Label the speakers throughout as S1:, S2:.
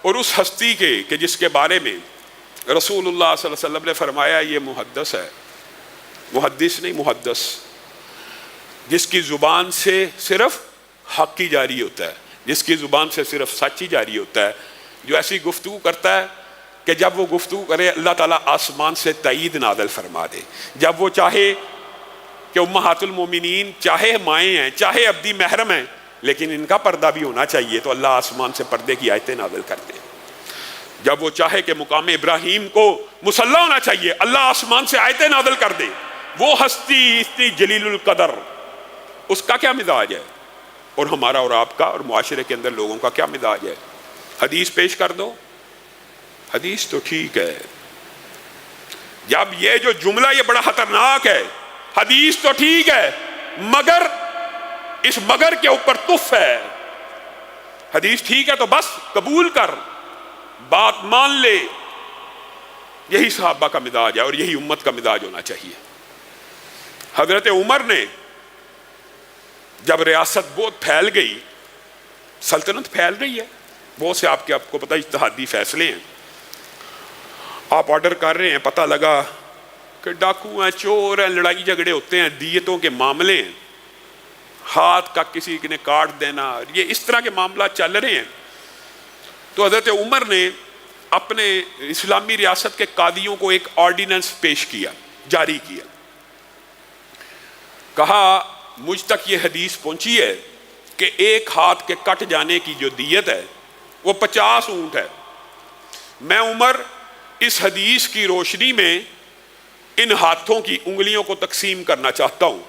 S1: اور اس ہستی کے کہ جس کے بارے میں رسول اللہ صلی اللہ علیہ وسلم نے فرمایا یہ محدث ہے، محدث نہیں محدث، جس کی زبان سے صرف حق ہی جاری ہوتا ہے، جس کی زبان سے صرف سچ ہی جاری ہوتا ہے، جو ایسی گفتگو کرتا ہے کہ جب وہ گفتگو کرے اللہ تعالیٰ آسمان سے تائید نازل فرما دے، جب وہ چاہے کہ امہات المومنین چاہے مائیں ہیں چاہے ابدی محرم ہیں لیکن ان کا پردہ بھی ہونا چاہیے تو اللہ آسمان سے پردے کی آیتیں نازل کر دے، جب وہ چاہے کہ مقام ابراہیم کو مصلی ہونا چاہیے اللہ آسمان سے آیتیں نازل کر دے۔ وہ ہستی اتنی جلیل القدر، اس کا کیا مزاج ہے، اور ہمارا اور آپ کا اور معاشرے کے اندر لوگوں کا کیا مزاج ہے؟ حدیث پیش کر دو، حدیث تو ٹھیک ہے، جب یہ جو جملہ یہ بڑا خطرناک ہے، حدیث تو ٹھیک ہے مگر اس مگر کے اوپر تف ہے، حدیث ٹھیک ہے تو بس قبول کر، بات مان لے۔ یہی صحابہ کا مزاج ہے اور یہی امت کا مزاج ہونا چاہیے۔ حضرت عمر نے جب ریاست بہت پھیل گئی، سلطنت پھیل رہی ہے، بہت سے آپ کو پتہ اجتہادی فیصلے ہیں، آپ آرڈر کر رہے ہیں، پتہ لگا کہ ڈاکو ہیں، چور ہیں، لڑائی جھگڑے ہوتے ہیں، دیتوں کے معاملے ہیں، ہاتھ کا کسی نے کاٹ دینا، یہ اس طرح کے معاملات چل رہے ہیں، تو حضرت عمر نے اپنے اسلامی ریاست کے قاضیوں کو ایک آرڈیننس پیش کیا، جاری کیا، کہا مجھ تک یہ حدیث پہنچی ہے کہ ایک ہاتھ کے کٹ جانے کی جو دیت ہے وہ 50 اونٹ ہے، میں عمر اس حدیث کی روشنی میں ان ہاتھوں کی انگلیوں کو تقسیم کرنا چاہتا ہوں۔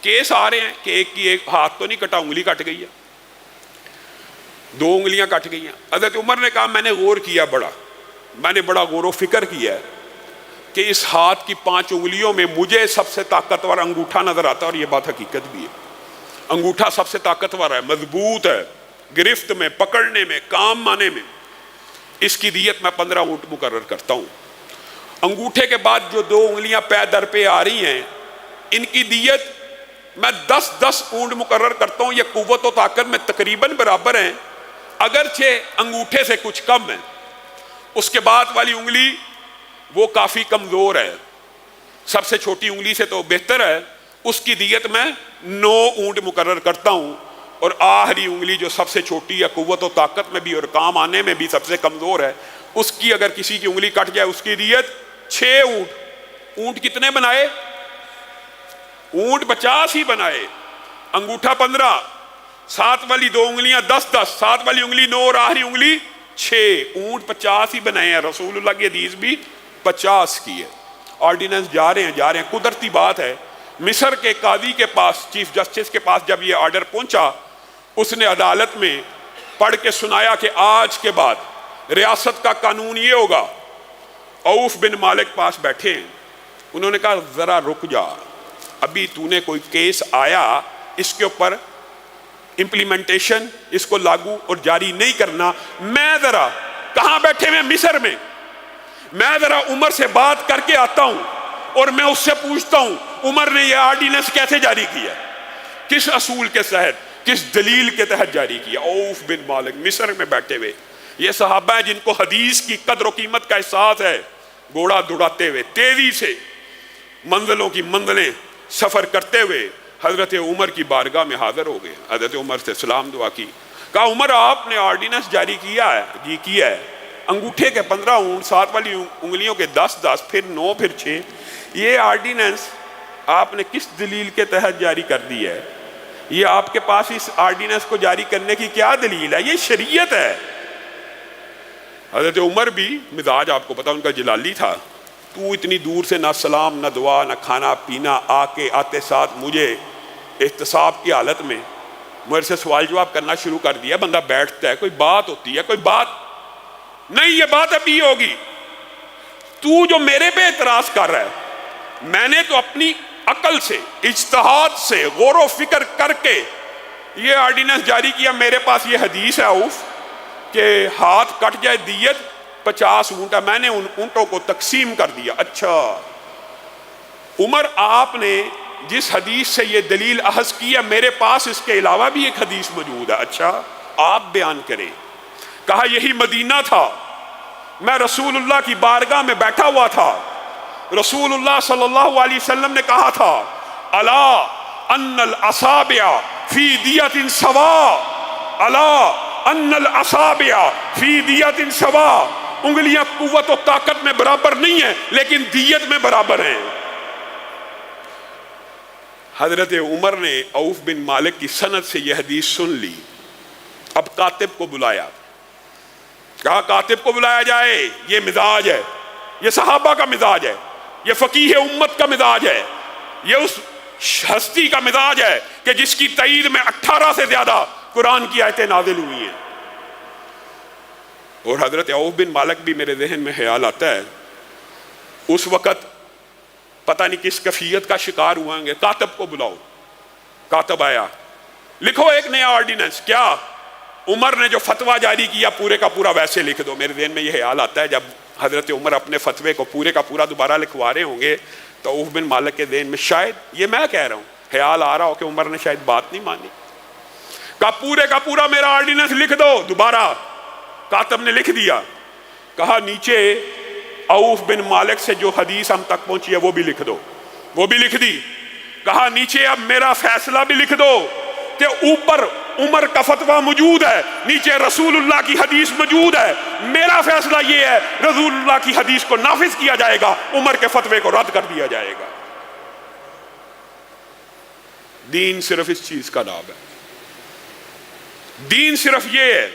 S1: کیس آ رہے ہیں کہ ایک کی ایک ہاتھ تو نہیں کٹا، انگلی کٹ گئی ہے، 2 انگلیاں کٹ گئی ہیں۔ حضرت عمر نے کہا میں نے غور کیا، میں نے بڑا غور و فکر کیا ہے کہ اس ہاتھ کی 5 انگلیوں میں مجھے سب سے طاقتور انگوٹھا نظر آتا ہے، اور یہ بات حقیقت بھی ہے، انگوٹھا سب سے طاقتور ہے، مضبوط ہے، گرفت میں، پکڑنے میں، کام آنے میں، اس کی دیت میں 15 اونٹ مقرر کرتا ہوں۔ انگوٹھے کے بعد جو 2 انگلیاں پے در پہ آ رہی ہیں ان کی دیت میں 10 اونٹ مقرر کرتا ہوں، یہ قوت و طاقت میں تقریباً برابر ہیں، اگرچہ انگوٹھے سے کچھ کم ہے، اس کے بعد والی انگلی وہ کافی کمزور ہے، سب سے چھوٹی انگلی سے تو بہتر ہے، اس کی دیت میں 9 اونٹ مقرر کرتا ہوں، اور آخری انگلی جو سب سے چھوٹی ہے، قوت و طاقت میں بھی اور کام آنے میں بھی سب سے کمزور ہے، اس کی اگر کسی کی انگلی کٹ جائے اس کی دیت 6 اونٹ۔ اونٹ کتنے بنائے؟ اونٹ 50 ہی بنائے، انگوٹھا 15، ساتھ والی 2 انگلیاں 10، ساتھ والی انگلی 9 اور آخری انگلی 6، اونٹ 50 ہی بنائے ہیں۔ رسول اللہ کی حدیث بھی 50 کی ہے۔ آرڈیننس جا رہے ہیں، قدرتی بات ہے، مصر کے قاضی کے پاس، چیف جسٹس کے پاس جب یہ آرڈر پہنچا، اس نے عدالت میں پڑھ کے سنایا کہ آج کے بعد ریاست کا قانون یہ ہوگا۔ عوف بن مالک پاس بیٹھے ہیں، انہوں نے کہا ذرا رک جا، ابھی تو نے کوئی کیس آیا، اس کے اوپر امپلیمنٹیشن، اس کو لاگو اور جاری نہیں کرنا، میں ذرا کہاں بیٹھے میں مصر میں ذرا عمر سے بات کر کے آتا ہوں اور میں اس سے پوچھتا ہوں عمر نے یہ آرڈیننس کیسے جاری کیا، کس اصول کے تحت، کس دلیل کے تحت جاری کیا۔ عوف بن مالک مصر میں بیٹھے ہوئے، یہ صحابہ ہیں جن کو حدیث کی قدر و قیمت کا احساس ہے، گھوڑا دوڑاتے ہوئے تیزی سے منزلوں کی منزلیں سفر کرتے ہوئے حضرت عمر کی بارگاہ میں حاضر ہو گئے۔ حضرت عمر سے سلام دعا کی، کہا عمر آپ نے آرڈیننس جاری کیا ہے؟ جی کیا ہے، انگوٹھے کے 15 اونٹ، ساتھ والی انگلیوں کے 10، پھر 9، پھر 6، یہ آرڈیننس آپ نے کس دلیل کے تحت جاری کر دی ہے؟ یہ آپ کے پاس اس آرڈیننس کو جاری کرنے کی کیا دلیل ہے؟ یہ شریعت ہے۔ حضرت عمر بھی مزاج آپ کو پتا ان کا جلالی تھا، تو اتنی دور سے نہ سلام نہ دعا نہ کھانا پینا، آتے ساتھ مجھے احتساب کی حالت میں میرے سے سوال جواب کرنا شروع کر دیا۔ بندہ بیٹھتا ہے، کوئی بات ہوتی ہے، کوئی بات نہیں، یہ بات ابھی ہوگی، تو جو میرے پہ اعتراض کر رہا ہے، میں نے تو اپنی عقل سے، اجتہاد سے، غور و فکر کر کے یہ آرڈیننس جاری کیا، میرے پاس یہ حدیث ہے عوف کہ ہاتھ کٹ جائے دیت 50 اونٹ ہے، میں نے ان اونٹوں کو تقسیم کر دیا۔ اچھا عمر، آپ نے جس حدیث سے یہ دلیل اخذ کی ہے، میرے پاس اس کے علاوہ بھی ایک حدیث موجود ہے۔ اچھا آپ بیان کریں۔ کہا یہی مدینہ تھا، میں رسول اللہ کی بارگاہ میں بیٹھا ہوا تھا، رسول اللہ صلی اللہ علیہ وسلم نے کہا تھا الا ان الاصابع فی دیت سوا، الا ان الاصابع فی دیت سوا، انگلیاں قوت و طاقت میں برابر نہیں ہیں لیکن دیت میں برابر ہیں۔ حضرت عمر نے عوف بن مالک کی سند سے یہ حدیث سن لی، اب کاتب کو بلایا، کہا کاتب کو بلایا جائے، یہ مزاج ہے، یہ صحابہ کا مزاج ہے، یہ فقیہ امت کا مزاج ہے، یہ اس ہستی کا مزاج ہے کہ جس کی تائید میں 18 سے زیادہ قرآن کی آیتیں نازل ہوئی ہیں۔ اور حضرت عوف بن مالک بھی میرے ذہن میں خیال آتا ہے اس وقت پتہ نہیں کس کیفیت کا شکار ہوئیں گے۔ کاتب کو بلاؤ، کاتب آیا، لکھو ایک نیا آرڈیننس۔ کیا؟ عمر نے جو فتویٰ جاری کیا پورے کا پورا ویسے لکھ دو۔ میرے ذہن میں یہ خیال آتا ہے جب حضرت عمر اپنے فتوے کو پورے کا پورا دوبارہ لکھوا رہے ہوں گے تو عوف بن مالک کے ذہن میں شاید، یہ میں کہہ رہا ہوں، خیال آ رہا ہو کہ عمر نے شاید بات نہیں مانی، کہا پورے کا پورا میرا آرڈیننس لکھ دو دوبارہ۔ کاتب نے لکھ دیا، کہا نیچے عوف بن مالک سے جو حدیث ہم تک پہنچی ہے وہ بھی لکھ دو، وہ بھی لکھ دی۔ کہا نیچے اب میرا فیصلہ بھی لکھ دو کہ اوپر عمر کا فتویٰ موجود ہے، نیچے رسول اللہ کی حدیث موجود ہے، میرا فیصلہ یہ ہے رسول اللہ کی حدیث کو نافذ کیا جائے گا، عمر کے فتوے کو رد کر دیا جائے گا۔ دین صرف اس چیز کا نام ہے، دین صرف یہ ہے۔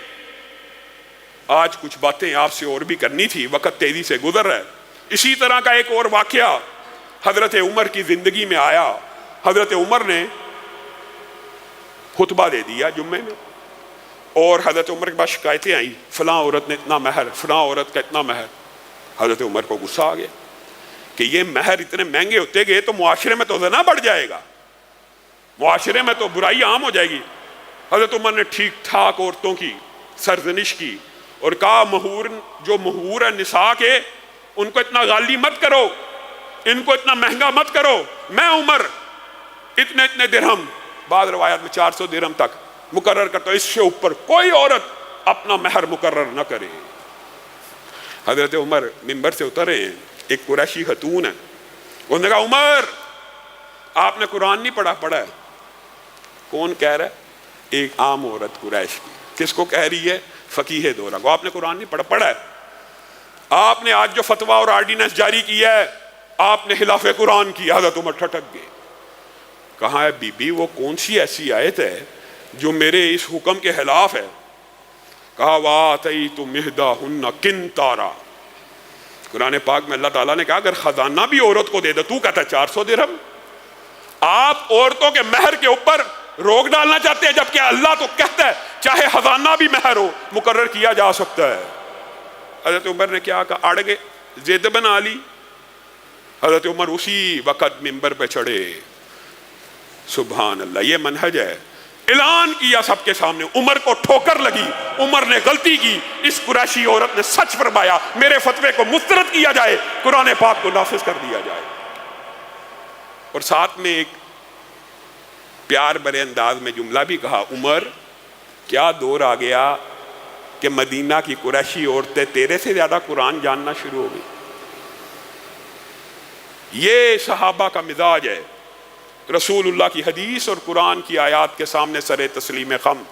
S1: آج کچھ باتیں آپ سے اور بھی کرنی تھی، وقت تیزی سے گزر رہا ہے۔ اسی طرح کا ایک اور واقعہ حضرت عمر کی زندگی میں آیا۔ حضرت عمر نے خطبہ دے دیا جمعے میں، اور حضرت عمر کے پاس شکایتیں آئیں، فلاں عورت نے اتنا مہر، فلاں عورت کا اتنا مہر۔ حضرت عمر کو غصہ آ گیا کہ یہ مہر اتنے مہنگے ہوتے گئے تو معاشرے میں تو زنا بڑھ جائے گا، معاشرے میں تو برائی عام ہو جائے گی۔ حضرت عمر نے ٹھیک ٹھاک عورتوں کی سرزنش کی اور کہا مہور جو مہور ہے نساء کے، ان کو اتنا غالی مت کرو، ان کو اتنا مہنگا مت کرو، میں عمر اتنے اتنے درہم، بعض روایات میں 400 درہم تک مقرر کرتا ہوں، اس سے اوپر کوئی عورت اپنا مہر مقرر نہ کرے۔ حضرت عمر منبر سے اترے، ایک قریشی خاتون ہے، انہوں نے کہا عمر آپ نے قرآن نہیں پڑھا ہے؟ کون کہہ رہا ہے؟ ایک عام عورت قریش کی۔ کس کو کہہ رہی ہے؟ فقیہ دورہ کو۔ آپ نے قرآن نہیں پڑھا ہے؟ آپ نے آج جو فتویٰ اور آرڈیننس جاری کیا ہے آپ نے خلاف قرآن کی۔ حضرت عمر ٹھٹک گئے، کہا ہے بی بی وہ کون سی ایسی آیت ہے جو میرے اس حکم کے خلاف ہے؟ کہا وَآتَيْتُ مِحْدَاهُنَّ قِنْطَارًا، قرآن پاک میں اللہ تعالیٰ نے کہا اگر خزانہ بھی عورت کو دے دو، تو کہتا ہے 400 درہم۔ آپ عورتوں کے مہر کے اوپر روک ڈالنا چاہتے ہیں، جبکہ اللہ تو کہتا ہے چاہے خزانہ بھی مہر ہو مقرر کیا جا سکتا ہے۔ حضرت عمر نے کیا کہا؟ اڑ گئے، ضد بنا لی۔ حضرت عمر اسی وقت منبر پہ چڑھے۔ سبحان اللہ، یہ منہج ہے۔ اعلان کیا سب کے سامنے، عمر کو ٹھوکر لگی، عمر نے غلطی کی، اس قریشی عورت نے سچ فرمایا، میرے فتوے کو مسترد کیا جائے، قرآن پاک کو نافذ کر دیا جائے۔ اور ساتھ میں ایک پیار بھرے انداز میں جملہ بھی کہا، عمر کیا دور آ گیا کہ مدینہ کی قریشی عورتیں تیرے سے زیادہ قرآن جاننا شروع ہو گئی۔ یہ صحابہ کا مزاج ہے، رسول اللہ کی حدیث اور قرآن کی آیات کے سامنے سر تسلیم خم۔